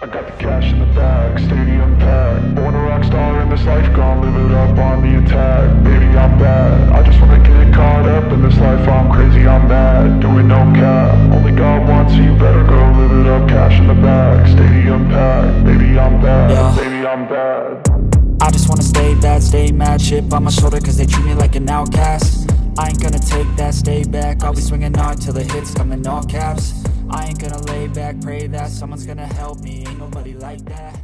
I got the cash in the bag, stadium packed. Born a rock star in this life, gonna live it up on the attack. Baby, I'm bad, I just wanna get caught up in this life. I'm crazy, I'm mad, doing no cap. Only God wants, so you better go live it up. Cash in the bag, stadium packed. Baby, I'm bad, baby, I'm bad. I just wanna stay bad, stay mad. Chip on my shoulder cause they treat me like an outcast. I ain't gonna take that, stay back. I'll be swinging hard till the hits come in all caps. I ain't gonna lay back, pray that someone's gonna help me. Ain't nobody like that.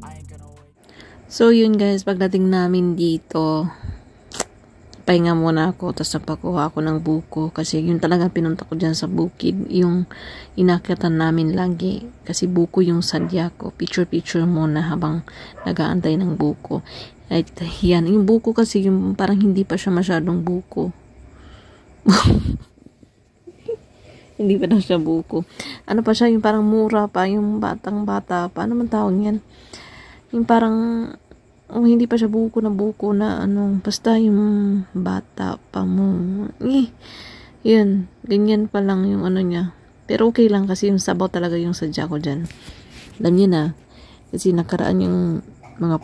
I ain't gonna wait. So yun guys, pagdating namin dito, pahinga muna ako, tapos napakuha ako ng buko. Kasi yun talaga pinunta ko dyan sa bukid, yung inakyatan namin lagi. Kasi buko yung sadya ko. Picture muna habang nag-aantay ng buko. At yan, yung buko kasi yung parang hindi pa siya masyadong buko. Hindi pa daw siya buko. Ano pa siya, yung parang mura pa, yung batang-bata pa. Ano man tawag yan? Yung parang, hindi pa siya buko na ano. Basta yung bata pa mo. Yun, ganyan pa lang yung ano niya. Pero okay lang kasi yung sabaw talaga yung sadya ko dyan. Alam niyo na, kasi nakaraan yung mga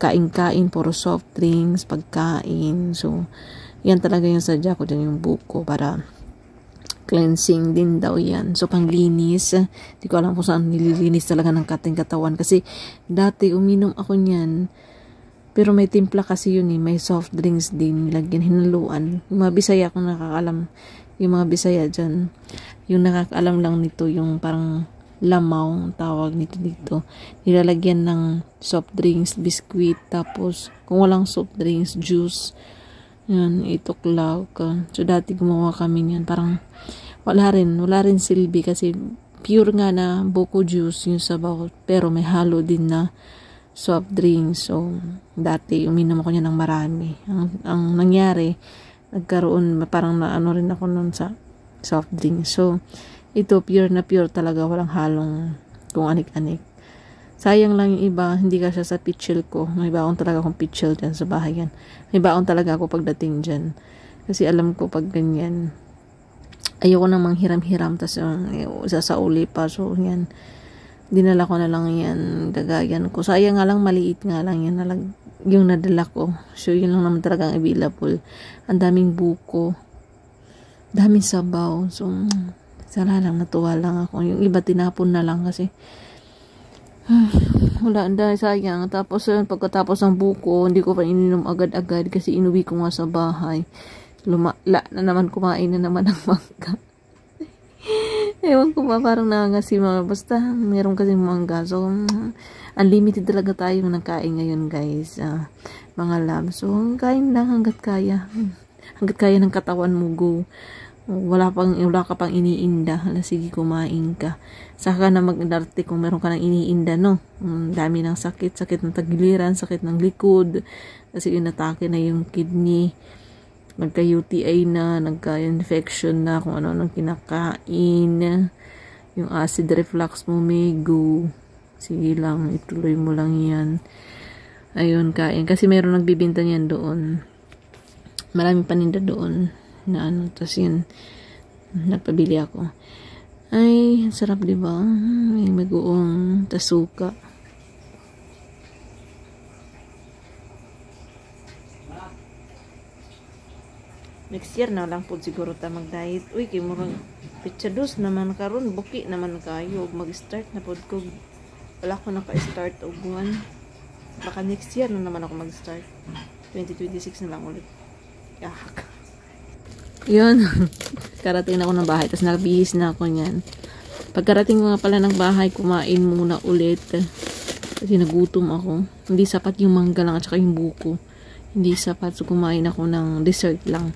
kain-kain, puro soft drinks, pagkain. So, yan talaga yung sadya ko dyan, yung buko, para cleansing din daw yan. So, panglinis. Di ko alam kung saan nililinis talaga ng kating katawan. Kasi, dati uminom ako niyan. Pero may timpla kasi yun eh. May soft drinks din. Nilagyan, hinaluan. Yung mga Bisaya kung nakakaalam. Yung mga Bisaya dyan. Yung nakakaalam lang nito. Yung parang lamaw. Ang tawag nito dito. Nilalagyan ng soft drinks, biscuit. Tapos, kung walang soft drinks, juice. Yan, ituklaw ka. So, dati gumawa kami niyan. Parang, wala rin silbi kasi pure nga na buko juice yung sabaw. Pero may halo din na soft drinks. So, dati, uminom ako niya ng marami. Ang nangyari, nagkaroon, parang naano rin ako nun sa soft drinks. So, ito, pure na pure talaga. Walang halong kung anik-anik. Sayang lang yung iba, hindi ka siya sa pitchel ko. May baon talaga akong pitchel dyan sa bahay yan. May baon talaga ako pagdating dyan. Kasi alam ko pag ganyan, ayoko namang hiram-hiram, tas sa uli pa. So, yan. Dinala ko na lang yan, dagayan ko. Sayang nga lang, maliit nga lang yan yung nadala ko. So, yun lang naman talagang available. Ang daming buko. Daming sabaw. So, sana lang, natuwa lang ako. Yung iba tinapon na lang kasi wala, dahil sayang. Tapos pagkatapos ng buko, hindi ko pa ininom agad-agad kasi inuwi ko nga sa bahay. Lumala na naman, kumain na naman ng mangga. Ewan ko ba, parang nangangasima. Basta meron kasi mangga. So, unlimited talaga tayo nagkain ngayon guys, mga love. So, kain lang hanggat kaya. Hanggat kaya ng katawan mo, go. Wala ka pang iniinda. Sige, kumain ka. Saka na mag-darte kung meron ka ng iniinda, no? Dami ng sakit ng tagiliran, sakit ng likod. Kasi inatake na yung kidney. Nagka-UTI na, nagka-infection na, kung ano nang kinakain. Yung acid reflux mo, may go. Sige lang, ituloy mo lang yan. Ayun, kain. Kasi meron nagbibinta niyan doon. Maraming paninda doon na ano, tas yun, nagpabili ako. Ay, sarap diba? May magoong tasuka. Next year na lang po siguro ta mag-diet. Uy, kay murang pitsados naman karon, buki naman kayo. Mag-start na po ko. Wala ko naka-start o buwan. Baka next year na naman ako mag-start. 2026 na lang ulit. Yak. Yun. Karating na ako ng bahay. Tapos nakabihis na ako niyan. Pagkarating ko nga pala ng bahay, kumain muna ulit. Kasi nagutom ako. Hindi sapat yung mangga lang at saka yung buko. Hindi sapat. So, kumain ako ng dessert lang.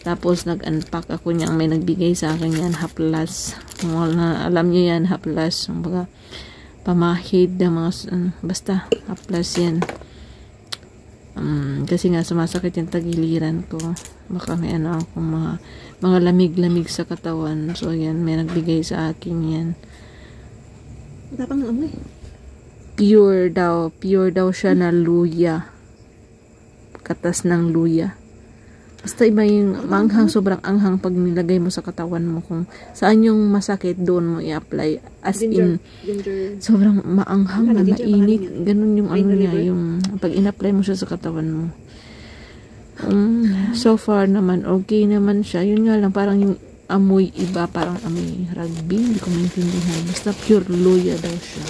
Tapos, nag-unpack ako niyang may nagbigay sa akin yan. Haplas. Alam niyo yan, haplas. Mga pamahid na mga, basta, haplas yan. Kasi nga, sumasakit yung tagiliran ko. Baka may ano ako, mga lamig-lamig sa katawan. So, yan, may nagbigay sa akin yan. Tapang amoy. Pure daw siya na luya. Katas ng luya. Basta iba yung maanghang, sobrang anghang pag nilagay mo sa katawan mo. Kung saan yung masakit, doon mo i-apply. As in, sobrang maanghang na mainit. Ganun yung ano niya, yung pag in-apply mo siya sa katawan mo. So far naman, okay naman siya. Yun nga lang, parang yung amoy iba, parang amoy rugby. Hindi ko maintindihan. Basta pure luya daw siya.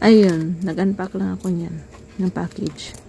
Ayun, nag-unpack lang ako niyan, ng package.